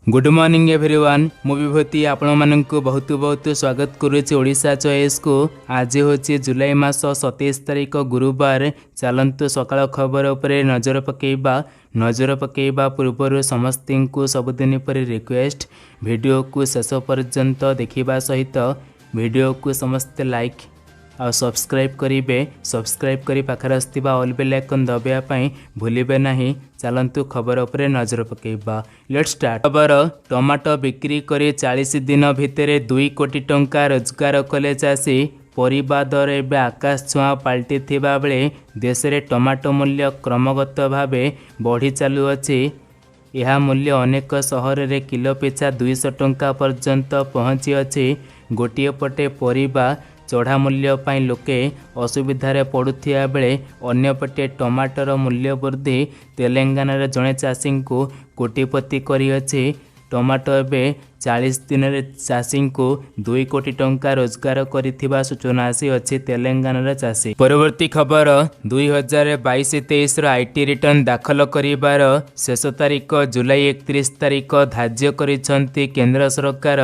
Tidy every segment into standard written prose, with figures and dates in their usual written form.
Good morning everyone मु विभूति आपण मानक बहुत बहुत स्वागत करुच्ची ओडिशा चॉइस को। आज हूँ जुलाई मास 27 तारिख गुरुवार। चलतु सकाळ खबर उपरे नजर पकेबा पूर्व समस्त को सबुदिन पर रिक्वेस्ट वीडियो को शेष पर्यंत देखा सहित वीडियो को समस्ते लाइक आ सब्सक्राइब करेंगे। सब्सक्राइब करी पाखर आसथिबा ऑल बेल आइकन दबाइवाई भूलिबे नहीं। चलतु खबर उपरे नजर पकेबा। Let's start. खबर टमाटो बिक्री करे 40 दिन भितर 2 कोटी टंका रोजगार कले चाषी। परिबा दर एवं आकाश छुआ पलटि बेले देश में टमाटो मूल्य क्रमगत भाव बढ़ी चलुअछि। यह मूल्य अनेक सहर में किलो पिछा 200 टंका पर्यंत पहुँची अच्छी। गोटे पटे परिबा चढ़ा मूल्य पाई लोके असुविधार पड़ुथिया बेले अन्यपटे टमाटर मूल्य वृद्धि तेलंगाना जड़े चाषी को कोटिपति करिअछि। टमाटो एवं 40 दिन चाषी को 2 कोटी टंका रोजगार करिथिबा सूचना आसी अछि तेलंगाना चाषी। परवर्ती खबर 2022-23 आईटी रिटर्न दाखल करिबार शेष तारिख जुलाई 31 तारिख धार्य करिसंती केंद्र सरकार।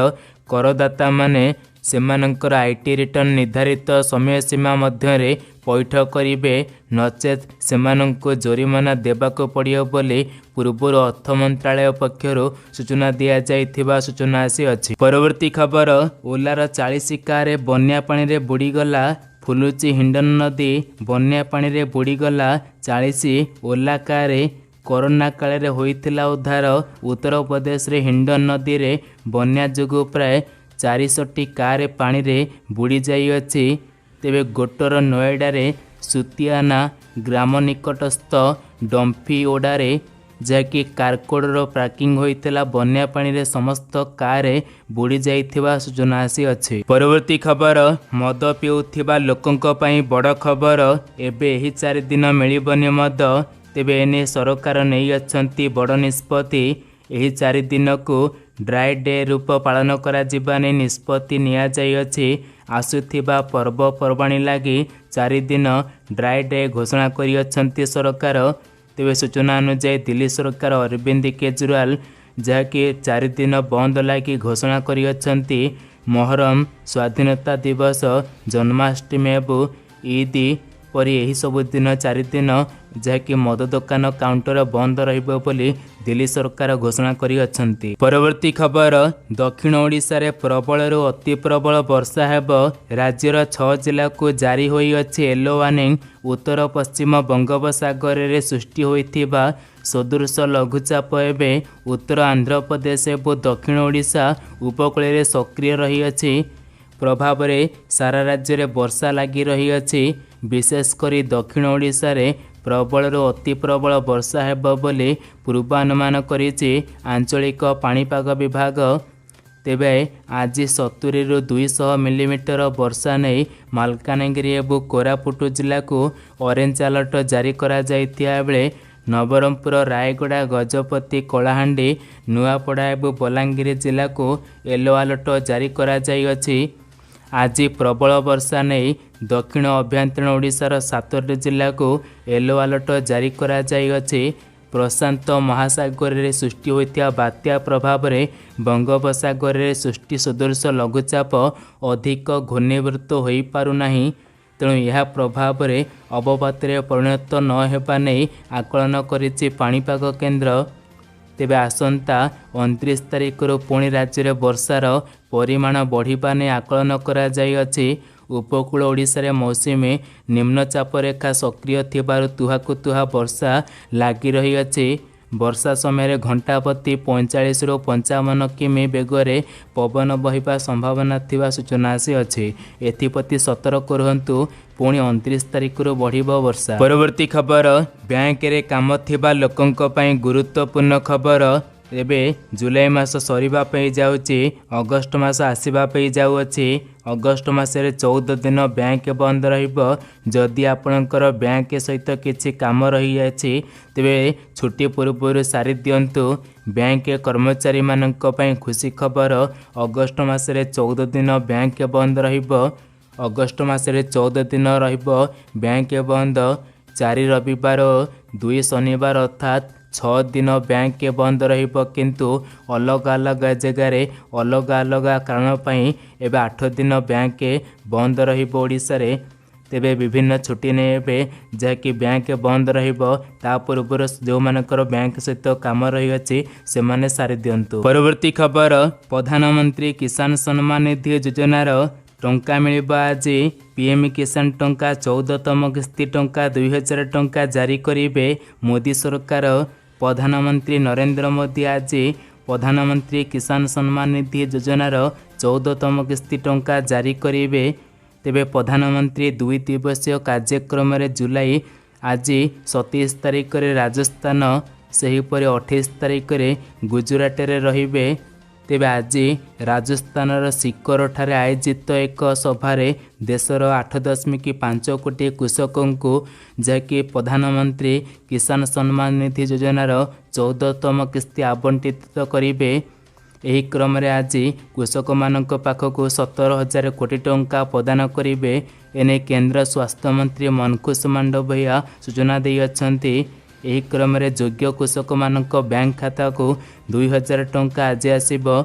करदाता माने सेमानंकर आईटी रिटर्न निर्धारित समय सीमा मध्य पैठ करेंगे, नचेत सेमानंको जोरिमाना देबाको पड़ियो बोली पूर्व अर्थ मंत्रालय पक्षर सूचना दि जाइथिबा सूचना आसी अछि। परवर्ती खबर ओलार 40 कार बन्या पानी रे बुड़ीगला। फुलुची हिंडन नदी बन्या पानी रे बुड़ीगला। 40 ओला कार कोरोना काल रे होइथिला उद्धार। उत्तर प्रदेश रे हिंडन नदी रे बन्या जोगु प्राय 400 कार पानी रे बुड़ी जाइअछि। तेबे गोटर नोएडा रे सुतियाना ग्राम निकटस्थ डम्फी ओडारे जहाँकि कारकोडर पार्किंग होइतिला बन्या पानी रे समस्त कार बुड़ी जाइथिबा सूचना आसी अछि। परवर्ती खबर मद पिउथिबा लोकंक पई बड़ खबर। एबे एही 4 दिन मिलिबनी मद। तेबे एने सरकार नै अछंती बड़ निष्पत्ति। एही 4 दिन को ड्राई डे रूप पालन करा जिबा नै निष्पत्ति निया जाई अछि। आसुथिबा पर्वपर्वाणी लागि 4 दिन ड्राई डे घोषणा करि अछंती सरकार। तेबे सूचना अनुसार दिल्ली सरकार अरविंद केजरीवाल जहाँकि 4 दिन बंद लागि घोषणा करि अछंती। मोहरम, स्वाधीनता दिवस, जन्माष्टमी एवं ईद परी यही सबु दिन 4 दिन जहाँकि मद दुकान काउंटर बंद रहिबो बोली दिल्ली सरकार घोषणा करि अछंती। परवर्ती खबर दक्षिण ओडिशा रे प्रबल रु अति प्रबल वर्षा हेब। राज्यर 6 जिला को जारी होई अछि येलो वार्निंग। उत्तर पश्चिम बंगोपसागर रे सृष्टि होइथिबा सदृश लघुचाप एबे उत्तर आंध्र प्रदेश एवं दक्षिण ओडिशा उपकूल रे सक्रिय रही अछि। प्रभाव रे सारा राज्य रे वर्षा लगी रही अछि। विशेषकर दक्षिण ओडिशा रे प्रबल रु अति प्रबल वर्षा हेब बोली पूर्वानुमान करिछि आंचलिक पाणीपाग विभाग। तेबे आज 70 रु 200 मिलीमीटर वर्षा नहीं मालकानगिरी एवं कोरापुट जिला को ऑरेंज अलर्ट जारी करा जाइथिया बेले नवरंगपुर, रायगड़ा, गजपति, कलाहांडी, नुआपड़ा एवं बलांगीर जिला को येलो अलर्ट जारी करा जाई अछि। आज प्रबल वर्षा नहीं दक्षिण अभ्यंतरण ओडिशार 7 जिला को येलो अलर्ट जारी करा जाई अछि। प्रशांत महासागर रे सृष्टि होइथिया बात्या प्रभाव रे बंगोपसागर रे सृष्टि सदृश लघुचाप अधिक घूर्णिवृत्त होई पारु नाही। तेणु यह प्रभाव रे अवपात रे परिणत न हेबा नै आकलन करिछि पाणीपाग केन्द्र। तेबे आसंता 29 तारिख पुणी राज्य में वर्षार परिमाण बढ़िबा नै आकलन करा जाई अछि। उपकूल ओडिशा रे मौसुमी निम्नचाप रेखा सक्रिय थिबारु तुहाकु तुहा वर्षा लागी रही अछि। वर्षा समय घंटा प्रति 45 रु 55 किमी बेगरे पवन बहिबा संभावना थिबा सूचना आसी अछि। एथिप्रति सतर्क रहंतु। पुणी 29 तारिख बढ़िबो वर्षा। परवर्ती खबर बैंक रे काम थिबा लोकंक पई गुरुत्वपूर्ण खबर। एबे जुलाई मास सरीबा पे जाउची, अगस्त मास आसीबा पे जाउअछि। अगस्त मासरे 14 दिन बैंक बंद रहिबो। जदि आपणकर बैंक सहित किछि काम रही जाछि तेबे छुट्टी पूर्व सारी दियंतु। बैंक कर्मचारी मानक पई खुशी खबर। अगस्त मासरे 14 दिन बैंक बंद रहिबो। अगस्त मासरे 14 दिन रहिबो बैंक बंद। 4 रविवार 2 शनिवार अर्थात 6 दिन बैंक बंद रहिबो किंतु अलग अलग जगार अलग अलग कारण पई एबे 8 दिन बैंक बंद रहिबो ओडिसा रे। तेबे विभिन्न छुट्टी नेबे जहाँकि बैंक बंद रहिबो ता पूर्व जो मानकर बैंक सहित काम रही अछि से माने सारी दियंतु। परवर्ती खबर प्रधानमंत्री किसान सम्मान निधि योजनार टंका मिलिबा। आज पीएम किसान टंका 14तम किस्ती टंका 2000 टंका जारी करिवे मोदी सरकार। प्रधानमंत्री नरेंद्र मोदी आज प्रधानमंत्री किसान सम्मान निधि योजनार 14तम किस्ती टंका जारी करिवे। तेबे प्रधानमंत्री 2 दिवसीय कार्यक्रम जुलाई आज 27 तारिख रे राजस्थान सेहीपरि 28 तारिख रे गुजरात रे रहिबे। तेबे आज राजस्थानर सिकर ठारे आयोजित एक सभारे देशर 8.5 कोटी कृषकों को जहाँकि प्रधानमंत्री किसान सम्मान निधि योजनार 14तम किस्ती आवंटित करिवे। एही क्रम रे आज कृषक मानक पाखक 17,000 कोटी टंका प्रदान करिवे। एने केंद्र स्वास्थ्य मंत्री मनकुश मांडविया सूचना दै अछंती। एही क्रम रे योग्य कृषक मानक बैंक खाता को 2,000 टंका आज आसीबो।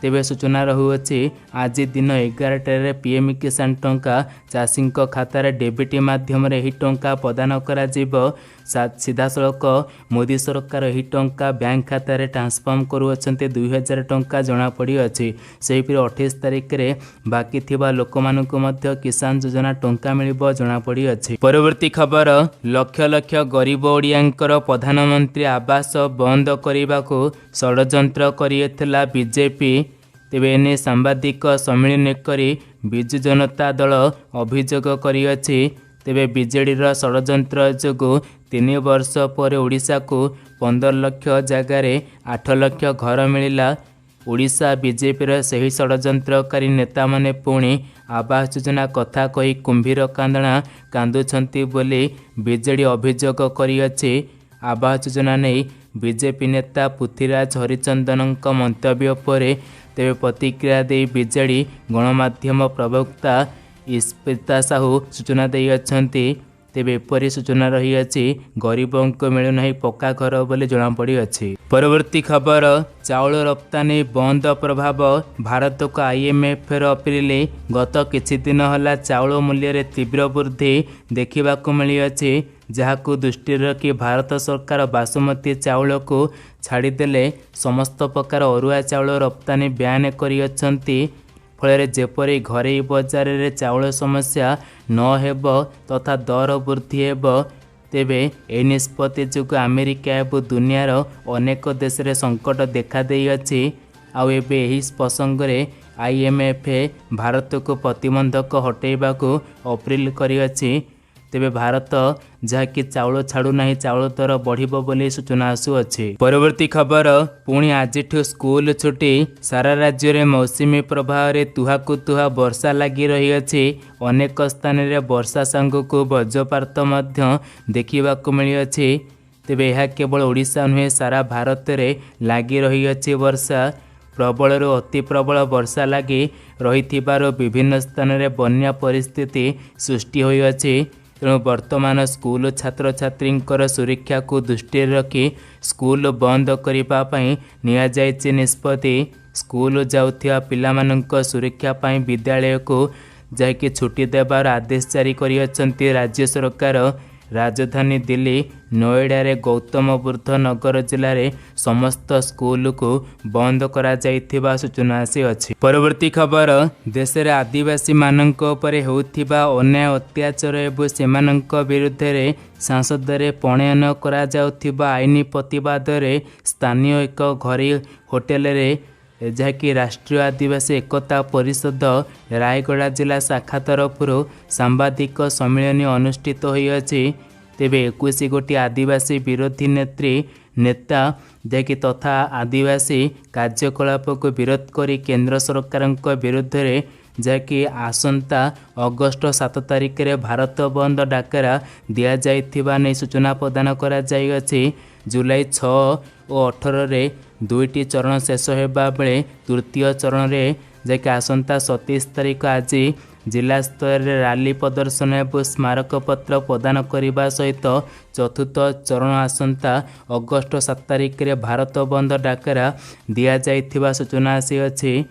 तेबे सूचना रहुअछि आज दिन 11 पीएम किसान टंका चाषी खातार डेबिट माध्यम एही टंका प्रदान करा जिवो। सीधा सड़क मोदी सरकार एही टंका बैंक खाता रे ट्रांसफर करुअछन्ते 2,000 टंका जना पड़ी अछि। सेहिपरि 28 तारिख रे बाकी थिबा लोक मानकु मध्य किसान योजना टंका मिलिबो जना पड़ी अछि। परवर्ती खबर लक्ष लक्ष गरीब ओडियांकर प्रधानमंत्री आवास बंद करिबाकू षडयंत्र करिएथला बीजेपी। तेबे एने सांबादिक सम्मेलन करी बिजु जनता दल अभियोग करिअछि। तेबे बीजेडीर षडयंत्र जोगु 3 वर्ष पर ओडिशा को 15 लाख जगार 8 लाख घर मिलिला। ओडिशा बीजेपीर सही षडयंत्रकारी नेता माने पुणी आवास योजना कथा कही कुंभीर कांदणा कांदुछंती बोली बीजेडी अभियोग करिअछि। आवास योजना नहीं बीजेपी नेता पृथ्वीराज हरिचंदन मंतव्य पर तेबे प्रतिक्रिया दे बीजेडी गणमाध्यम प्रवक्ता इस्पिता साहू सूचना दै अछंती। तेबे एपरी सूचना रही अछि गरीबों को मिलुना पक्का घर बोली जना पड़ी अछि। परवर्ती खबर चाउल रप्तानी बंद प्रभाव भारत को आईएमएफ अप्रिल गत किछि दिन हला चाउल मूल्य रे तीव्र वृद्धि देखा मिली अछि। जहाकू दृष्टि रखी भारत सरकार बासमती चाउल को छाड़देले समस्त प्रकार अरुआ चाउल रप्तानी ब्यान करिअछंती। फल जेपरी घरे बजार रे चाउल समस्या न हेब तथा दर वृद्धि हेब। तेबे ए निष्पत्ति जोगु अमेरिका एवं दुनियार अनेक देश रे संकट देखा देई अछि। आउ एबे एही प्रसंग रे आईएमएफ भारत को प्रतिबंधक हटेबाकू अप्रिल करिअछि। तेबे भारत जहाँकि चाउल छाड़ू नहीं चाउल दर बढ़िबो बोली सूचना आसुअछि। परवर्ती खबर पुणी आज स्कूल छुट्टी सारा राज्य में मौसुमी प्रभाव रे तुहाकु तुहा वर्षा लगी रही अछि। अनेक स्थान रे वर्षा सांगକୁ वज्रपात मध्य देखिबाकू मिली अछि। तेबे यह केवल ओडिशा नुहे सारा भारत रे लगी रही अछि। वर्षा प्रबल अति प्रबल वर्षा लगी रही विभिन्न स्थान रे बन्या परिस्थिति सृष्टि होई अछि। तेणु वर्तमान स्कूल छात्र छात्री सुरक्षा को दृष्टि रखी स्कूल बंद करने नियाଯାଇଛି निष्पत्ति। स्कूल जाउथिया पिलामानंक सुरक्षा पाई विद्यालय को जाकि छुट्टी देवार आदेश जारी करिअछंती राज्य सरकार। राजधानी दिल्ली नोएडा रे गौतम बुद्ध नगर जिले में समस्त स्कूल को बंद करा जाइथिबा सूचना आसी अछि। परवर्ती खबर देश रे आदिवासी मानक उपरे होउथिबा अन्याय अत्याचार एवं सेमानक विरुद्ध रे संसद रे प्रणयन करा जाउथिबा आईनी प्रतिवाद रे स्थानीय एक घरी होटेल रे जहाँकि राष्ट्रीय आदिवासी एकता परिषद रायगड़ा जिला शाखा तरफ सांबादिक सम्मेलन अनुष्ठित होइअछि। तेबे 21 गोटी आदिवासी विरोधी नेता जहाँकि तथा आदिवासी कार्यकलाप को विरोध करी केंद्र सरकार विरुद्ध रे जहाँकि आसंता अगस्ट 7 तारिख रे भारत बंद डाकरा दिया जाइथिबा नै सूचना प्रदान करा जाइअछि। जुलाई 6 और 18 रे दुईटी चरण शेष होगा बेले तृतीय चरण रे जहाँकि आसंता 27 तारिख आज जिला स्तर रे रैली प्रदर्शन और स्मारकपत्र प्रदान करने सहित चतुर्थ चरण आसंता अगस्ट 7 तारिख में भारत बंद डाकरा दि जा सूचना आसी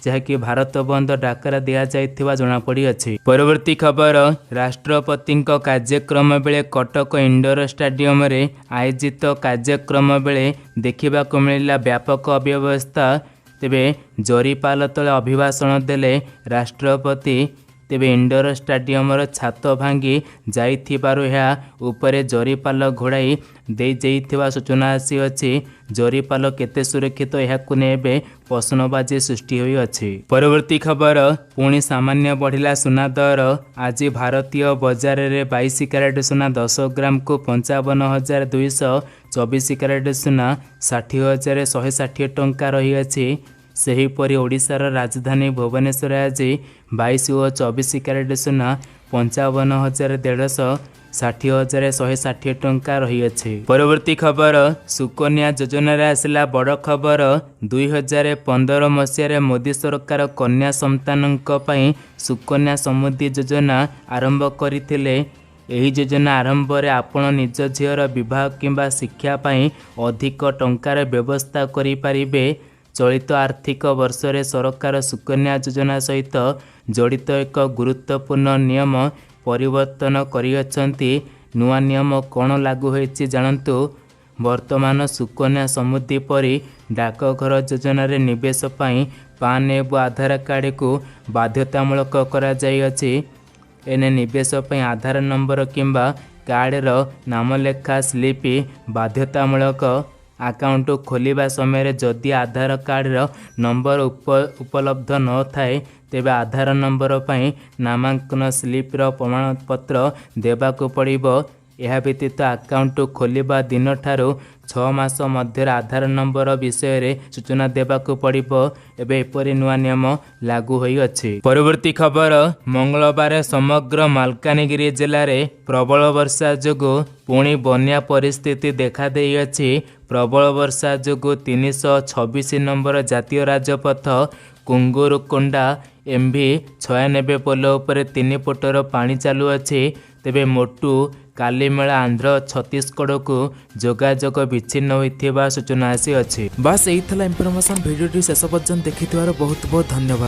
जहाँकि भारत बंद डाकरा दि जा जनापड़ी अच्छी। परवर्ती खबर राष्ट्रपति कार्यक्रम बेले कटक इंडोर स्टेडियम रे आयोजित कार्यक्रम बेले देखा मिला व्यापक अव्यवस्था। तेबे जरीपाल तले अभिभाषण देले राष्ट्रपति। तेबे इंडोर स्टेडियम छात भांगी जाइथिबारु ଏହା उपरे जरीपाल घोड़ाई दे जाइथिबा सूचना आसी अछि। जरीपाल केते सुरक्षित यहाकु नेबे प्रश्नबाजी सृष्टि होई अछि। परवर्ती खबर पुणी सामान्य बढ़िला सुना दर। आज भारतीय बजार रे 22 कैरेट सुना 10 ग्राम को 55,224 कैरेट सुना 60,160 टंका रही अछि। सेहीपरि ओडिशार राजधानी भुवनेश्वर आज 22 और 24 कैरेट सुना 55,150 60,160 टंका रही अछि। परवर्ती खबर सुकन्या योजना रे आसला बड़ खबर। 2015 मसीह मोदी सरकार कन्या संतानक पई सुकन्या समृद्धि योजना आरंभ करथिले। एही योजना आरंभ रे आपण निज झीर विवाह किंबा शिक्षा पई अधिक टंकार व्यवस्था करि पारिबे। चलित आर्थिक वर्ष रे सरकार सुकन्या योजना सहित जड़ित एक गुरुत्वपूर्ण नियम परिवर्तन करियछंती। नुआ नियम कौन लागू होइछि जानंतु। वर्तमान सुकन्या समृद्धि परि डाकघर योजना रे निवेश पई पान एवं आधार कार्ड को बाध्यतामूलक करा जाई अछि। एने निवेश पई आधार नंबर किंबा कार्ड रो नामलेखा स्लिप बाध्यतामूलक। अकाउंट खोलिबा समय जदि आधार कार्ड रो नंबर उपलब्ध न थाए तेबे आधार नंबर पई नामांकन स्लिप रो प्रमाणपत्र देबाको पड़िबो। यह व्यतीत अकाउंट खोलिबा दिन ठारू 6 मास मध्य आधार नंबर विषय रे सूचना देबाको पड़िबो। एबे एपरि नुआ नियम लागू होई अछि। परवर्ती खबर मंगलवार समग्र मालकानगिरी जिले में प्रबल वर्षा जोगु पुणी बन्या परिस्थिति देखा देई अछि। प्रबल वर्षा जोगु 326 नंबर जातीय राजपथ कुंगुरकोंडा MV 96 पोल उपर 3 फुटर पानी चालू अछि। तेबे मोटू कालीमेला आंध्र छत्तीसगढ़ को जोगाजोग विच्छिन्न होइथिबा सूचना आसी अछि। बस यही था इनफॉरमेशन। वीडियो शेष पर्यंत देखि बहुत बहुत धन्यवाद।